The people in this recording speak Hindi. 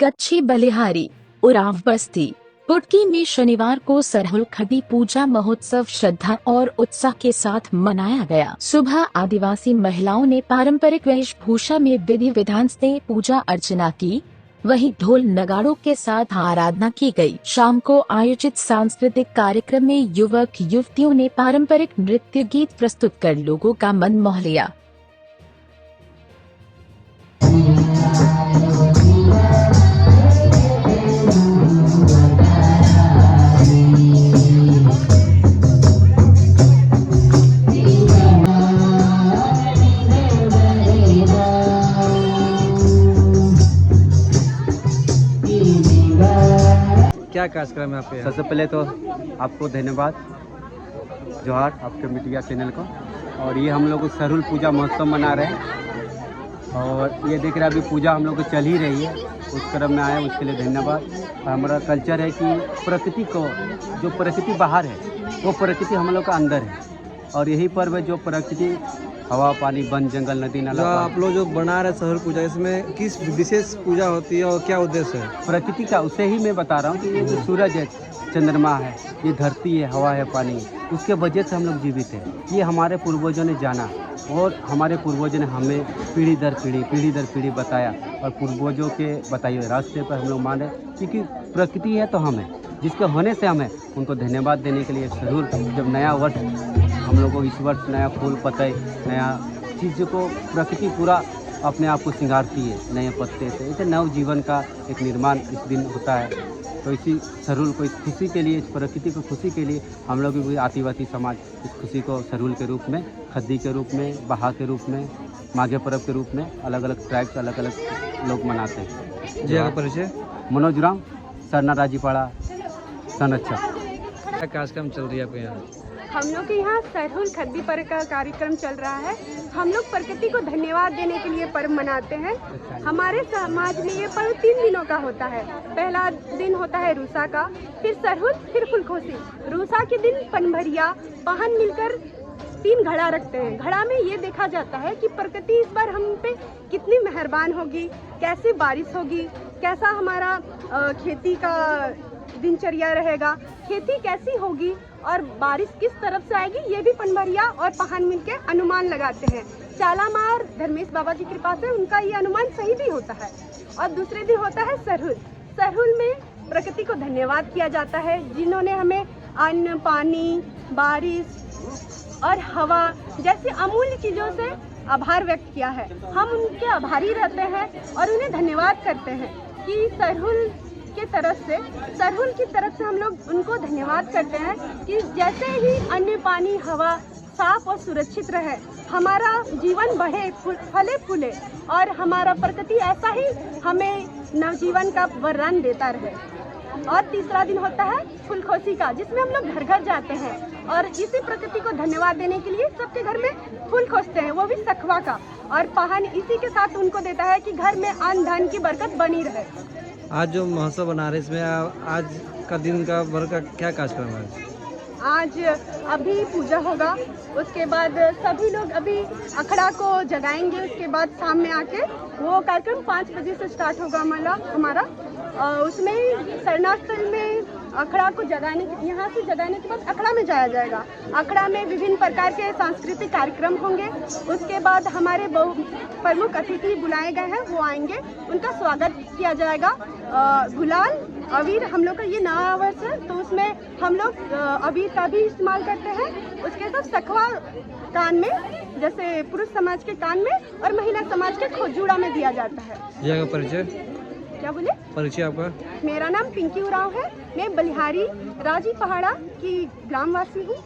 कच्ची बलिहारी उरांव बस्ती पुटकी में शनिवार को सरहुल खड़ी पूजा महोत्सव श्रद्धा और उत्साह के साथ मनाया गया। सुबह आदिवासी महिलाओं ने पारंपरिक वेशभूषा में विधि विधान से पूजा अर्चना की, वहीं ढोल नगाड़ों के साथ आराधना की गई। शाम को आयोजित सांस्कृतिक कार्यक्रम में युवक युवतियों ने पारंपरिक नृत्य गीत प्रस्तुत कर लोगों का मन मोह लिया। क्या कार्यक्रम है यहाँ पे? सबसे पहले तो आपको धन्यवाद, जोहार आपके मीडिया चैनल को। और ये हम लोग सरहुल पूजा महोत्सव मना रहे हैं और ये देख रहे हैं अभी पूजा हम लोग को चल ही रही है, उस क्रम में आए उसके लिए धन्यवाद। हमारा कल्चर है कि प्रकृति को, जो प्रकृति बाहर है वो प्रकृति हम लोग का अंदर है, और यही पर्व है जो प्रकृति हवा पानी वन जंगल नदी नाला। आप लोग जो बना रहे सरहुल पूजा, इसमें किस विशेष पूजा होती है और क्या उद्देश्य है? प्रकृति का, उसे ही मैं बता रहा हूँ कि ये जो सूरज है, चंद्रमा है, ये धरती है, हवा है, पानी है, उसके वजह से हम लोग जीवित हैं। ये हमारे पूर्वजों ने जाना और हमारे पूर्वजों ने हमें पीढ़ी दर पीढ़ी बताया, और पूर्वजों के बताए हुए रास्ते पर हम लोग माने, क्योंकि प्रकृति है तो हम हैं, जिसके होने से हमें उनको धन्यवाद देने के लिए सरहुल, जब नया वर्ष हम लोग को इस वर्ष नया फूल पत्ते, नया चीज़ को प्रकृति पूरा अपने आप को सिंगारती है नए पत्ते से, ऐसे नव जीवन का एक निर्माण इस दिन होता है। तो इसी सरहुल को, इस खुशी के लिए, इस प्रकृति को खुशी के लिए हम लोग भी आदिवासी समाज इस खुशी को सरहुल के रूप में, खद्दी के रूप में, बहा के रूप में, माघे पर्व के रूप में अलग अलग ट्राइब्स, अलग अलग लोग मनाते हैं। जी आपका परिचय? मनोज राम, सरना राजीपाड़ा, संरक्षक। क्या कार्यक्रम चल रही है आपके यहाँ? हम लोग के यहाँ सरहुल खद्दी पर्व का कार्यक्रम चल रहा है। हम लोग प्रकृति को धन्यवाद देने के लिए पर्व मनाते हैं। हमारे समाज में ये पर्व 3 दिनों का होता है। पहला दिन होता है रूसा का, फिर सरहुल, फिर फुलखोसी। रूसा के दिन पनभरिया पाहन मिलकर 3 घड़ा रखते हैं। घड़ा में ये देखा जाता है कि प्रकृति इस बार हम पे कितनी मेहरबान होगी, कैसी बारिश होगी, कैसा हमारा खेती का दिनचर्या रहेगा, खेती कैसी होगी और बारिश किस तरफ से आएगी, ये भी पनभरिया और पहान मिलके अनुमान लगाते हैं। चालामार धर्मेश बाबा की कृपा से उनका ये अनुमान सही भी होता है। और दूसरे दिन होता है सरहुल। सरहुल में प्रकृति को धन्यवाद किया जाता है, जिन्होंने हमें अन्न, पानी, बारिश और हवा जैसी अमूल्य चीज़ों से आभार व्यक्त किया है। हम उनके आभारी रहते हैं और उन्हें धन्यवाद करते हैं कि सरहुल की तरफ से हम लोग उनको धन्यवाद करते हैं कि जैसे ही अन्न, पानी, हवा साफ और सुरक्षित रहे, हमारा जीवन बढ़े, फले फूले, और हमारा प्रकृति ऐसा ही हमें नवजीवन का वरदान देता रहे। और तीसरा दिन होता है फुलखोसी का, जिसमें हम लोग घर घर जाते हैं और इसी प्रकृति को धन्यवाद देने के लिए सबके घर में फूल खोजते हैं, वो भी सखवा का, और पाहन इसी के साथ उनको देता है कि घर में अन्न धन की बरकत बनी रहे। आज जो महोत्सव बना रहे, इसमें आज का दिन का भर का क्या कार्यक्रम है? आज अभी पूजा होगा, उसके बाद सभी लोग अभी अखड़ा को जगाएंगे, उसके बाद शाम में आके वो कार्यक्रम 5 बजे से स्टार्ट होगा हमारा। उसमें सरनास्थल में अखड़ा को जगाने, यहाँ से जगाने के बाद अखड़ा में जाया जाएगा। अखड़ा में विभिन्न प्रकार के सांस्कृतिक कार्यक्रम होंगे। उसके बाद हमारे प्रमुख अतिथि बुलाए गए हैं, वो आएंगे, उनका स्वागत किया जाएगा। गुलाल अबीर, हम लोग का ये नया वर्ष है तो उसमें हम लोग अबीर का भी इस्तेमाल करते हैं। उसके साथ सखवा कान में, जैसे पुरुष समाज के कान में और महिला समाज के खोजूड़ा में दिया जाता है। जी आपका परिचय? क्या बोले? परिचय आपका? मेरा नाम पिंकी उरांव है। मैं बलिहारी राजीपहाड़ा की ग्रामवासी हूँ।